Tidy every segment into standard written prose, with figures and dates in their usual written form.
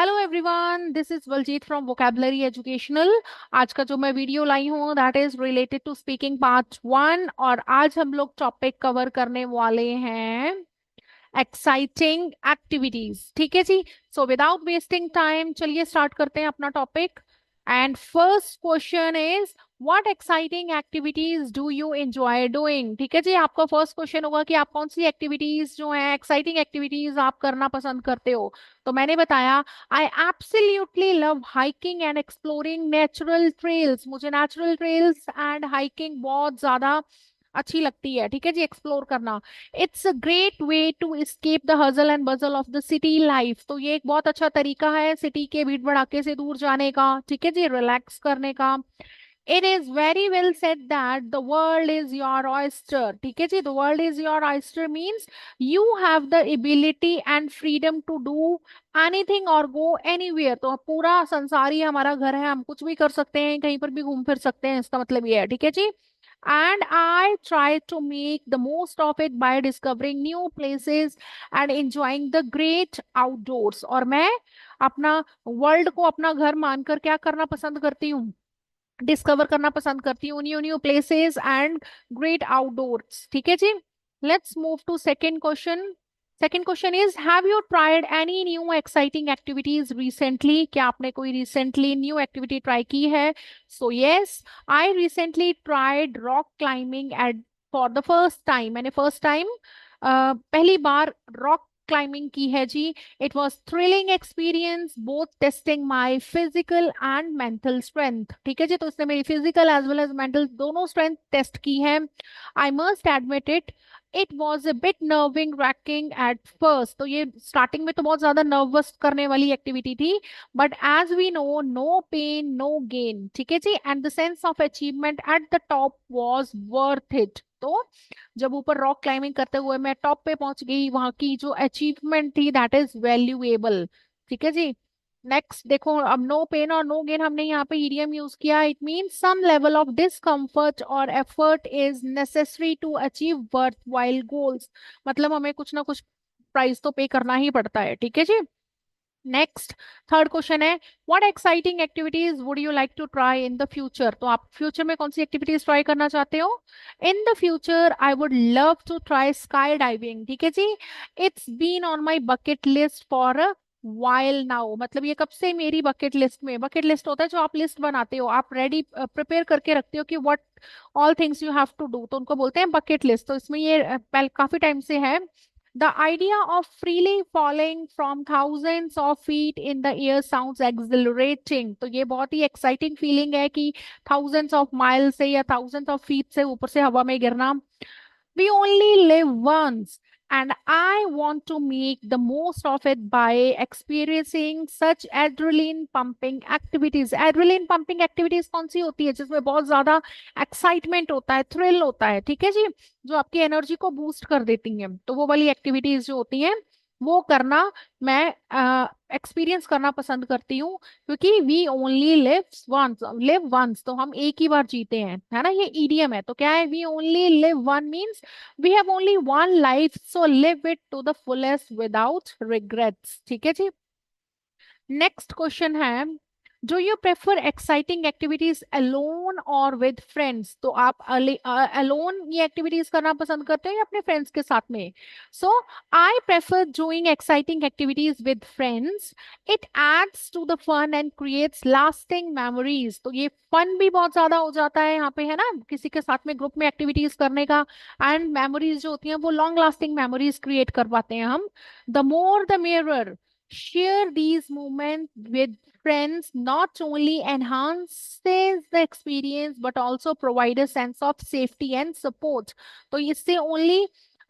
Hello everyone, this is Baljeet from vocabulary educational. आज का जो मैं वीडियो लाई हूँ that is related to speaking part 1। और आज हम लोग टॉपिक कवर करने वाले हैं एक्साइटिंग एक्टिविटीज। ठीक है जी। सो विदाउट वेस्टिंग टाइम चलिए स्टार्ट करते हैं अपना topic. And first question is what exciting activities do you enjoy doing. ठीक है जी, आपका फर्स्ट क्वेश्चन होगा कि आप कौन सी एक्टिविटीज जो है एक्साइटिंग एक्टिविटीज आप करना पसंद करते हो। तो मैंने बताया I absolutely love hiking and exploring natural trails. मुझे नेचुरल ट्रेल्स एंड हाइकिंग बहुत ज्यादा अच्छी लगती है। ठीक है जी, एक्सप्लोर करना। It's a great way to escape the hustle and bustle of the city life. तो ये एक बहुत अच्छा तरीका है सिटी के भीड़ भड़ाके से दूर जाने का। ठीक है जी, रिलैक्स करने का। It is very well said that the world is your oyster. ठीक है जी, the world is your oyster means you have the ability and freedom to do anything और गो एनीवेयर। तो पूरा संसार ही हमारा घर है, हम कुछ भी कर सकते हैं, कहीं पर भी घूम फिर सकते हैं, इसका मतलब ये है। ठीक है जी। And I try to make the most of it by discovering new places and enjoying the great outdoors। और मैं अपना वर्ल्ड को अपना घर मानकर क्या करना पसंद करती हूँ, डिस्कवर करना पसंद करती हूँ new new places and great outdoors. ठीक है जी। Let's move to second question. Second question is have you tried any new exciting activities recently. क्या आपने कोई रिसेंटली न्यू एक्टिविटी ट्राई की है? So yes, I recently tried rock climbing at for the first time. मैंने first time पहली बार rock climbing की है जी। It was thrilling experience both testing my physical and mental strength. ठीक है जी, तो इसने मेरी physical as well as mental दोनों स्ट्रेंथ टेस्ट की है। I must admit it was a bit nerving racking at first. तो ये स्टार्टिंग में तो बहुत ज्यादा नर्वस करने वाली एक्टिविटी थी, but as we know no pain no gain. ठीक है जी, and the sense of achievement at the top was worth it. तो जब ऊपर रॉक क्लाइंबिंग करते हुए मैं टॉप पे पहुंच गई, वहां की जो अचीवमेंट थी दैट इज वैल्यूएबल। ठीक है जी। नेक्स्ट देखो, अब नो पेन और नो गेन हमने यहाँ पे ईडीएम यूज किया। It means some level of discomfort और effort is necessary to achieve worthwhile goals. मतलब हमें कुछ ना कुछ प्राइस तो पे करना ही पड़ता है। ठीक है जी। नेक्स्ट थर्ड क्वेश्चन है what exciting activities would you like to try in the future. तो आप फ्यूचर में कौन सी एक्टिविटीज ट्राई करना चाहते हो? In the future I would love to try स्काई डाइविंग। ठीक है जी। It's been on my bucket list for a while now. मतलब ये कब से मेरी बकेट लिस्ट में, बकेट लिस्ट होता है जो आप लिस्ट बनाते हो, आप रेडी प्रिपेयर करके रखते हो कि what all things you have to do, तो उनको बोलते हैं बकेट लिस्ट। तो इसमें ये काफी टाइम से है। The idea of freely falling from thousands of feet in the air sounds exhilarating। तो ये बहुत ही exciting feeling है कि thousands of miles से या thousands of feet से ऊपर से हवा में गिरना। We only live once, and I want to make the most of it by experiencing such adrenaline pumping activities। Adrenaline pumping activities कौन सी होती है? जिसमें बहुत ज्यादा एक्साइटमेंट होता है, थ्रिल होता है। ठीक है जी, जो आपकी एनर्जी को बूस्ट कर देती हैं। तो वो वाली एक्टिविटीज जो होती हैं वो करना मैं एक्सपीरियंस करना पसंद करती हूँ, क्योंकि वी ओनली लिव वंस। तो हम एक ही बार जीते हैं, है ना, ये ईडीएम है। तो क्या है, we only live one means we have only one life, so live it to the fullest without regrets. ठीक है जी। नेक्स्ट क्वेश्चन है do you prefer exciting activities alone और विद फ्रेंड्स। तो आप अलोन ये एक्टिविटीज करना पसंद करते हो या अपने फ्रेंड्स के साथ में? So I prefer doing exciting activities with friends. It adds to the fun and creates lasting memories. तो ये फन भी बहुत ज्यादा हो जाता है यहाँ पे, है ना, किसी के साथ में ग्रुप में एक्टिविटीज करने का। एंड मेमोरीज जो होती हैं वो लॉन्ग लास्टिंग मेमोरीज क्रिएट कर पाते हैं हम। The more the mayor share these moments with friends not only enhances the experience but also provide a sense of safety and support। तो इससे ओनली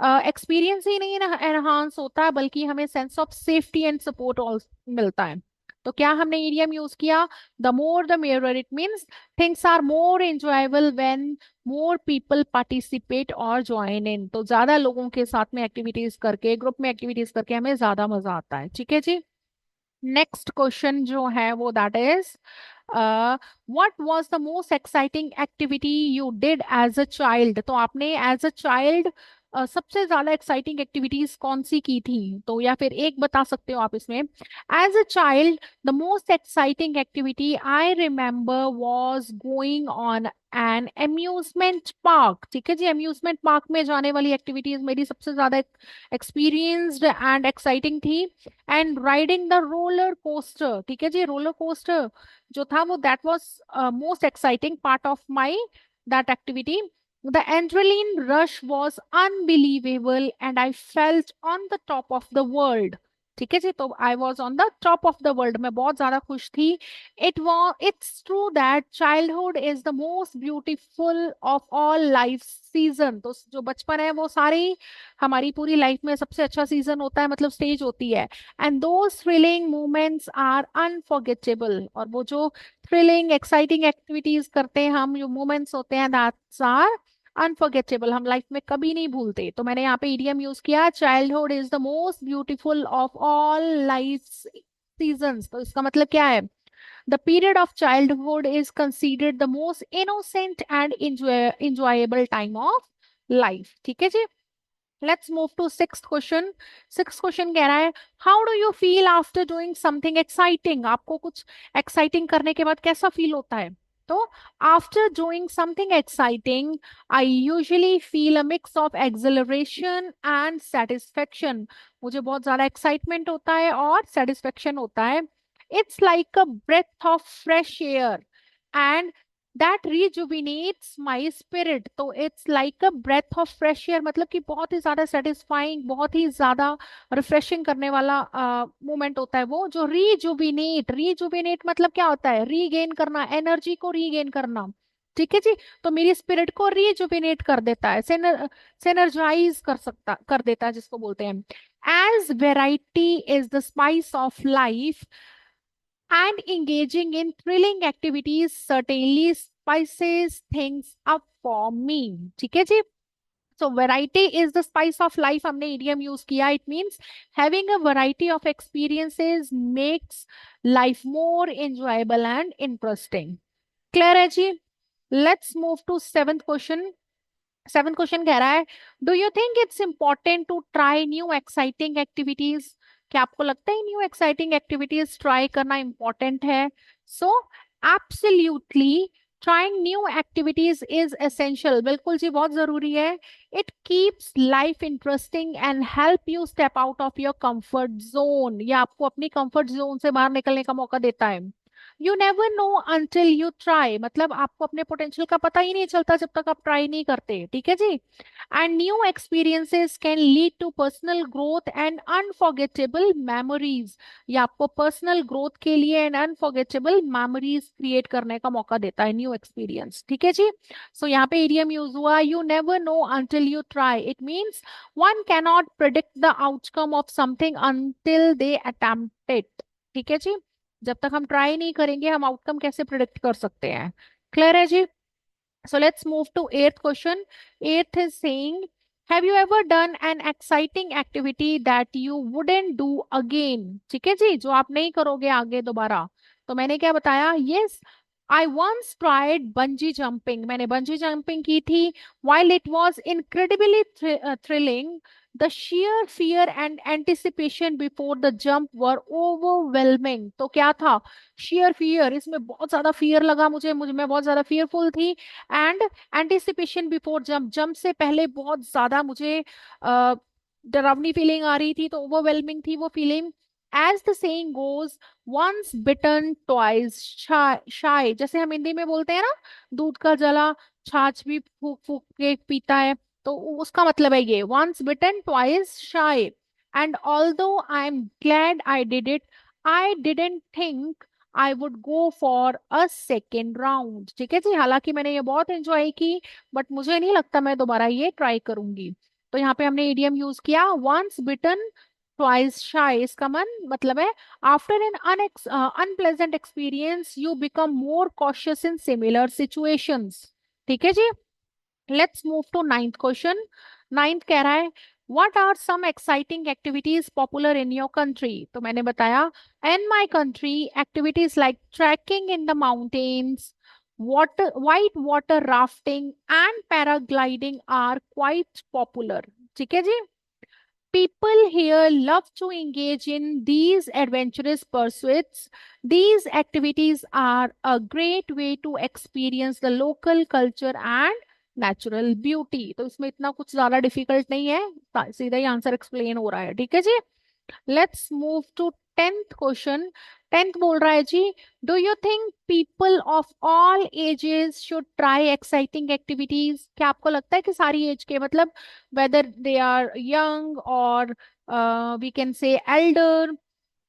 एक्सपीरियंस ही नहीं एनहांस होता है, बल्कि हमें sense of safety and support मिलता है। तो क्या हमने ईडीएम यूज किया? The more the merrier. It means things are more enjoyable when more people participate और ज्वाइन इन। तो ज्यादा लोगों के साथ में एक्टिविटीज करके, ग्रुप में एक्टिविटीज करके हमें ज्यादा मजा आता है। ठीक है जी। नेक्स्ट क्वेश्चन जो है वो that is what was the most exciting activity you did as a child. तो आपने एज अ चाइल्ड सबसे ज्यादा एक्साइटिंग एक्टिविटीज कौन सी की थी, तो या फिर एक बता सकते हो आप इसमें। As a child the most exciting activity I remember was going on an amusement park. ठीक है जी, अम्यूजमेंट पार्क में जाने वाली एक्टिविटीज मेरी सबसे ज्यादा एक्सपीरियंस्ड एंड एक्साइटिंग थी। And riding the roller coaster, ठीक है जी, रोलर कोस्टर जो था वो that was most exciting part of my that activity. The adrenaline rush was unbelievable and I felt on the top of the world। ठीक है जी, तो I was on the top of the world, मैं बहुत ज्यादा खुश थी। It's true that childhood is the most beautiful of all life season. तो जो बचपन है वो सारे ही हमारी पूरी लाइफ में सबसे अच्छा सीजन होता है, मतलब स्टेज होती है। And those thrilling moments are unforgettable, और वो जो थ्रिलिंग एक्साइटिंग एक्टिविटीज करते हैं हम, जो मोमेंट्स होते हैं दैट्स आर अनफॉरगेटेबल, हम लाइफ में कभी नहीं भूलते। तो मैंने यहाँ पे ईडीएम यूज किया, childhood is the most beautiful of all life seasons. तो इसका मतलब क्या है, the period of childhood is considered the most innocent and enjoyable time of life. ठीक है जी, let's move to sixth question. Sixth question कह रहा है, how do you feel after doing something exciting. आपको कुछ एक्साइटिंग करने के बाद कैसा फील होता है। तो after doing something exciting I usually feel a mix of acceleration and satisfaction. मुझे बहुत ज्यादा एक्साइटमेंट होता है और सेटिस्फेक्शन होता है। It's like a breath of fresh air and that rejuvenates my spirit. तो it's like a breath of fresh air, मतलब कि बहुत ही ज्यादा सेटिस्फाइंग, बहुत ही ज्यादा रिफ्रेशिंग करने वाला मोमेंट होता है वो, जो रिजुविनेट, रिजुविनेट मतलब क्या होता है, रीगेन करना, एनर्जी को रीगेन करना। ठीक है जी, तो मेरी स्पिरिट को रिजुविनेट कर देता है, सेनर्जाइज कर देता है जिसको बोलते हैं। As variety is the spice of life and engaging in thrilling activities certainly spices things up for me। ठीक है जी, so variety is the spice of life, हमने idiom use किया। It means having a variety of experiences makes life more enjoyable and interesting। Clear है जी, let's move to seventh question. Seven question कह रहा है, do you think it's important to try new exciting activities. क्या आपको लगता है new exciting activities try करना इंपॉर्टेंट है। So absolutely, trying new activities is essential, बिल्कुल जी बहुत जरूरी है। It keeps life interesting and help you step out of your comfort zone, या आपको अपनी कंफर्ट जोन से बाहर निकलने का मौका देता है। You never know until you try, मतलब आपको अपने पोटेंशियल का पता ही नहीं चलता जब तक आप ट्राई नहीं करते। ठीक है जी, and new experiences can lead to personal growth and unforgettable memories. ये आपको पर्सनल ग्रोथ के लिए एंड अनफॉरगेटेबल मेमोरीज क्रिएट करने का मौका देता है न्यू एक्सपीरियंस। ठीक है जी, सो यहाँ पे इडियम यूज हुआ, you never know until you try. It means one cannot predict the outcome of something until they attempt it. ठीक है जी, जब तक हम ट्राई नहीं करेंगे हम आउटकम कैसे प्रिडिक्ट कर सकते हैं। क्लियर है जी, so let's move to eighth question। Eighth is saying, have you ever done an exciting activity that you wouldn't do again। ठीक है जी, जो आप नहीं करोगे आगे दोबारा। तो मैंने क्या बताया, yes, I once tried bungee jumping। मैंने बंजी जंपिंग की थी। While it was incredibly thrilling, the sheer fear and anticipation before the jump were overwhelming। तो क्या था, sheer fear, इसमें बहुत ज्यादा फियर लगा मुझे, मैं बहुत ज्यादा फियरफुल थी। And anticipation before jump, jump से पहले बहुत ज्यादा मुझे डरावनी फीलिंग आ रही थी, तो ओवरवेलमिंग थी वो feeling. As the saying goes, once bitten twice shy, जैसे हम हिंदी में बोलते हैं ना, दूध का जला छाछ भी फूक फूक के पीता है, तो उसका मतलब है ये, once bitten twice shy. And although I am glad I did it, I didn't think I would go for a second round. ठीक है जी, हालांकि मैंने ये बहुत एंजॉय की, बट मुझे नहीं लगता मैं दोबारा ये ट्राई करूंगी। तो यहाँ पे हमने इडियम यूज किया, वंस बिटन ट्वाइस शाय। इसका मतलब है, after an unpleasant experience you become more cautious in similar situations. ठीक है जी, let's move to ninth question. Ninth कह रहा है, what are some exciting activities popular in your country. तो मैंने बताया, in my country activities like trekking in the mountains, water white water rafting and paragliding are quite popular. ठीक है जी। People here love to engage in these adventurous pursuits. These activities are a great way to experience the local culture and natural beauty. तो इसमें इतना कुछ ज्यादा difficult नहीं है, सीधा ही आंसर एक्सप्लेन हो रहा है, ठीक है जी। Let's move to tenth question. Tenth बोल रहा है जी, do you think people of all ages should try exciting activities? क्या आपको लगता है कि सारी एज के, मतलब वेदर दे आर यंग और वी कैन से एल्डर,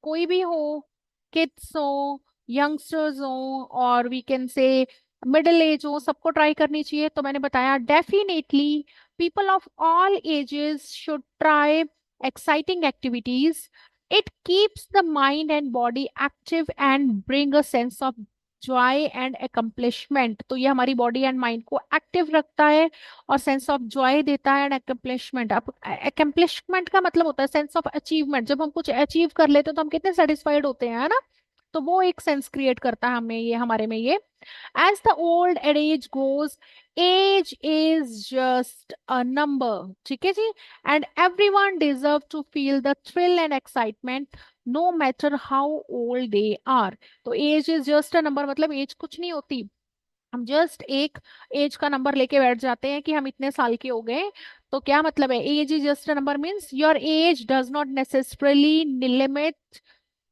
कोई भी हो, किड्स हो, यंगस्टर्स हो, और we can say middle age हो, सबको ट्राई करनी चाहिए? तो मैंने बताया definitely people of all ages should try exciting activities. It keeps the mind and body active and bring a sense of joy and accomplishment. तो ये हमारी बॉडी एंड माइंड को एक्टिव रखता है और सेंस ऑफ जॉय देता है and accomplishment। अब accomplishment का मतलब होता है सेंस ऑफ अचीवमेंट। जब हम कुछ अचीव कर लेते हैं तो हम कितने सेटिस्फाइड होते हैं, है ना? तो वो एक सेंस क्रिएट करता है हमें, ये हमारे में ये। As the old adage goes, age is just a number, ठीक है जी। And everyone deserve to feel the thrill and excitement no matter how old they are। तो age is just a number, मतलब एज कुछ नहीं होती। हम just एक as का नंबर लेके बैठ जाते हैं कि हम इतने साल के हो गए। तो क्या मतलब है, age is just a number means your age does not necessarily limit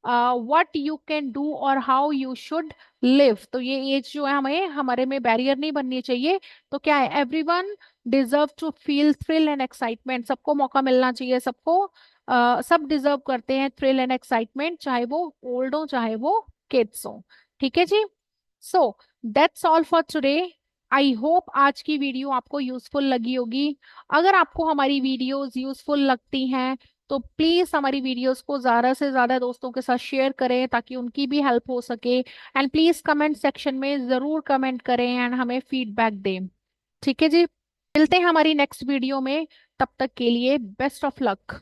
what you can do और हाउ यू शुड लिव। तो ये एज जो है हमें, हमारे में बैरियर नहीं बननी चाहिए। तो क्या है, everyone deserve to feel thrill and excitement. सबको मौका मिलना चाहिए, सबको सब डिजर्व करते हैं थ्रिल एंड एक्साइटमेंट, चाहे वो ओल्ड हो चाहे वो किड्स हो, ठीक है जी। So that's all for today. I hope आज की वीडियो आपको यूजफुल लगी होगी। अगर आपको हमारी वीडियोस यूजफुल लगती हैं तो प्लीज हमारी वीडियोस को ज्यादा से ज्यादा दोस्तों के साथ शेयर करें ताकि उनकी भी हेल्प हो सके। एंड प्लीज कमेंट सेक्शन में जरूर कमेंट करें एंड हमें फीडबैक दें, ठीक है जी। मिलते हैं हमारी नेक्स्ट वीडियो में, तब तक के लिए बेस्ट ऑफ लक।